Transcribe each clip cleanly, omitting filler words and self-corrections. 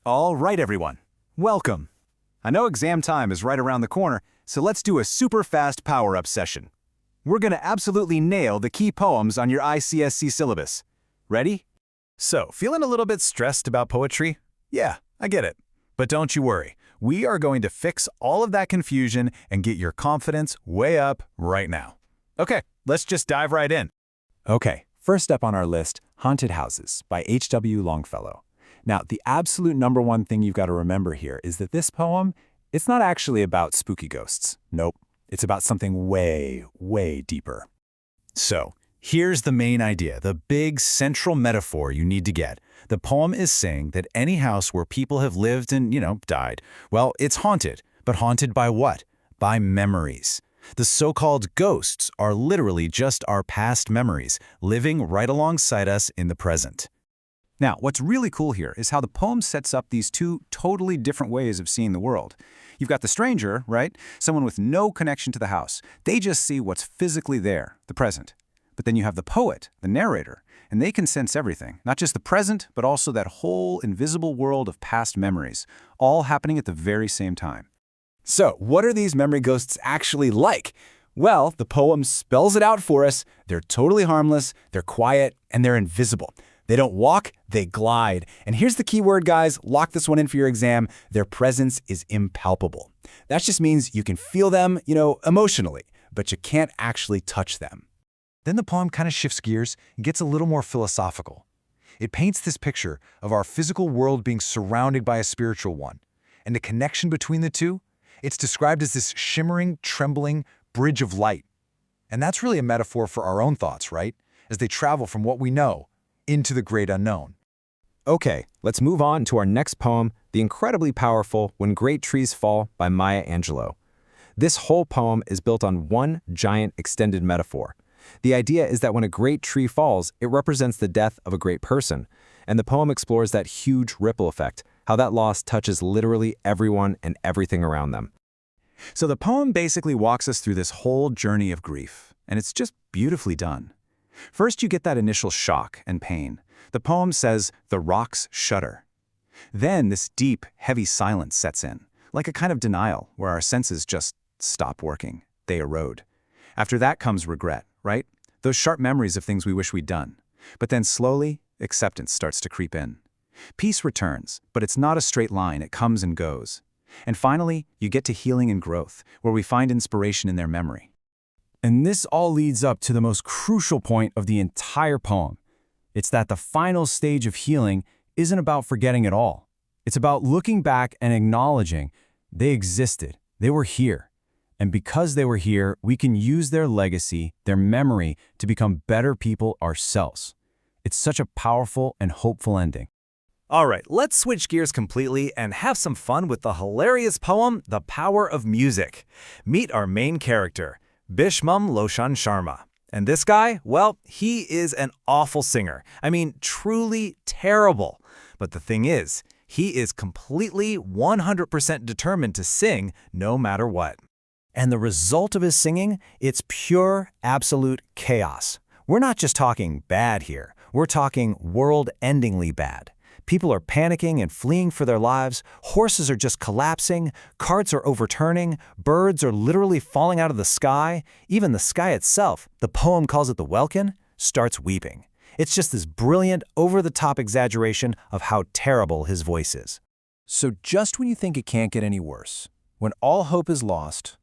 All right, everyone. Welcome. I know exam time is right around the corner, so let's do a super fast power-up session. We're going to absolutely nail the key poems on your ICSE syllabus. Ready? So, feeling a little bit stressed about poetry? Yeah, I get it. But don't you worry. We are going to fix all of that confusion and get your confidence way up right now. Okay, let's just dive right in. Okay, first up on our list, Haunted Houses by H.W. Longfellow. Now, the absolute number one thing you've got to remember here is that this poem, it's not actually about spooky ghosts. Nope, it's about something way, way deeper. So, here's the main idea, the big central metaphor you need to get. The poem is saying that any house where people have lived and, died, well, it's haunted. But haunted by what? By memories. The so-called ghosts are literally just our past memories, living right alongside us in the present. Now, what's really cool here is how the poem sets up these two totally different ways of seeing the world. You've got the stranger, right? Someone with no connection to the house. They just see what's physically there, the present. But then you have the poet, the narrator, and they can sense everything, not just the present, but also that whole invisible world of past memories, all happening at the very same time. So, what are these memory ghosts actually like? Well, the poem spells it out for us. They're totally harmless, they're quiet, and they're invisible. They don't walk, they glide. And here's the key word, guys. Lock this one in for your exam. Their presence is impalpable. That just means you can feel them, emotionally, but you can't actually touch them. Then the poem kind of shifts gears and gets a little more philosophical. It paints this picture of our physical world being surrounded by a spiritual one. And the connection between the two, it's described as this shimmering, trembling bridge of light. And that's really a metaphor for our own thoughts, right? As they travel from what we know into the great unknown. Okay, let's move on to our next poem, the incredibly powerful When Great Trees Fall by Maya Angelou. This whole poem is built on one giant extended metaphor. The idea is that when a great tree falls, it represents the death of a great person, and the poem explores that huge ripple effect, how that loss touches literally everyone and everything around them. So the poem basically walks us through this whole journey of grief, and it's just beautifully done. First, you get that initial shock and pain. The poem says, "The rocks shudder." Then this deep, heavy silence sets in, like a kind of denial where our senses just stop working. They erode. After that comes regret, right? Those sharp memories of things we wish we'd done. But then slowly, acceptance starts to creep in. Peace returns, but it's not a straight line. It comes and goes. And finally, you get to healing and growth, where we find inspiration in their memory. And this all leads up to the most crucial point of the entire poem. It's that the final stage of healing isn't about forgetting it all. It's about looking back and acknowledging they existed, they were here. And because they were here, we can use their legacy, their memory, to become better people ourselves. It's such a powerful and hopeful ending. All right, let's switch gears completely and have some fun with the hilarious poem, The Power of Music. Meet our main character, Bishmam Loshan Sharma. And this guy, well, he is an awful singer. I mean, truly terrible. But the thing is, he is completely 100% determined to sing no matter what. And the result of his singing, it's pure, absolute chaos. We're not just talking bad here. We're talking world-endingly bad. People are panicking and fleeing for their lives, horses are just collapsing, carts are overturning, birds are literally falling out of the sky, even the sky itself, the poem calls it the welkin, starts weeping. It's just this brilliant, over-the-top exaggeration of how terrible his voice is. So just when you think it can't get any worse, when all hope is lost,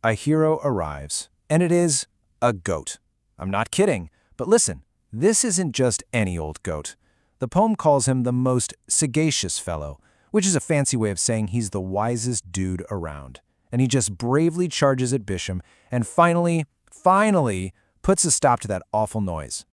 a hero arrives, and it is a goat. I'm not kidding, but listen, this isn't just any old goat. The poem calls him the most sagacious fellow, which is a fancy way of saying he's the wisest dude around. And he just bravely charges at Bisham and finally puts a stop to that awful noise.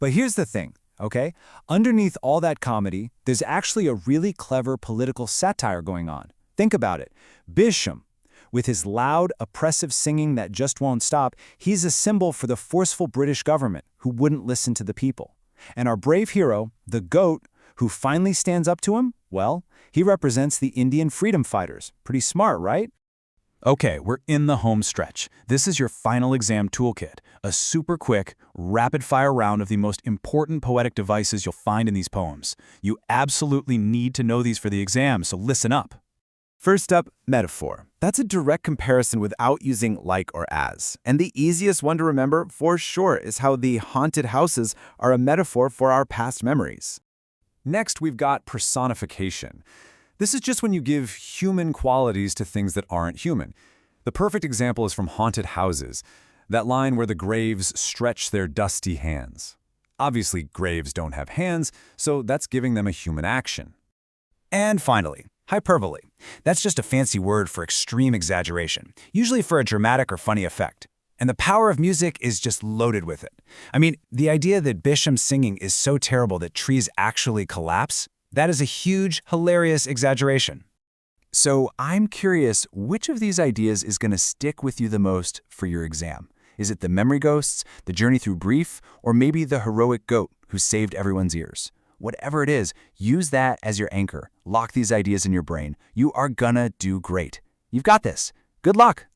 But here's the thing, okay? Underneath all that comedy, there's actually a really clever political satire going on. Think about it. Bisham, with his loud, oppressive singing that just won't stop, he's a symbol for the forceful British government who wouldn't listen to the people. And our brave hero, the goat, who finally stands up to him, well, he represents the Indian freedom fighters. Pretty smart, right? Okay, we're in the home stretch. This is your final exam toolkit. a super quick, rapid-fire round of the most important poetic devices you'll find in these poems. You absolutely need to know these for the exam, so listen up. First up, metaphor. That's a direct comparison without using like or as. And the easiest one to remember, for sure, is how the haunted houses are a metaphor for our past memories. Next, we've got personification. This is just when you give human qualities to things that aren't human. The perfect example is from Haunted Houses, that line where the graves stretch their dusty hands. Obviously, graves don't have hands, so that's giving them a human action. And finally, hyperbole. That's just a fancy word for extreme exaggeration, usually for a dramatic or funny effect. And the power of music is just loaded with it. I mean, the idea that Bisham's singing is so terrible that trees actually collapse, that is a huge, hilarious exaggeration. So I'm curious, which of these ideas is going to stick with you the most for your exam? Is it the memory ghosts, the journey through brief, or maybe the heroic goat who saved everyone's ears? Whatever it is, use that as your anchor. Lock these ideas in your brain. You are gonna do great. You've got this. Good luck.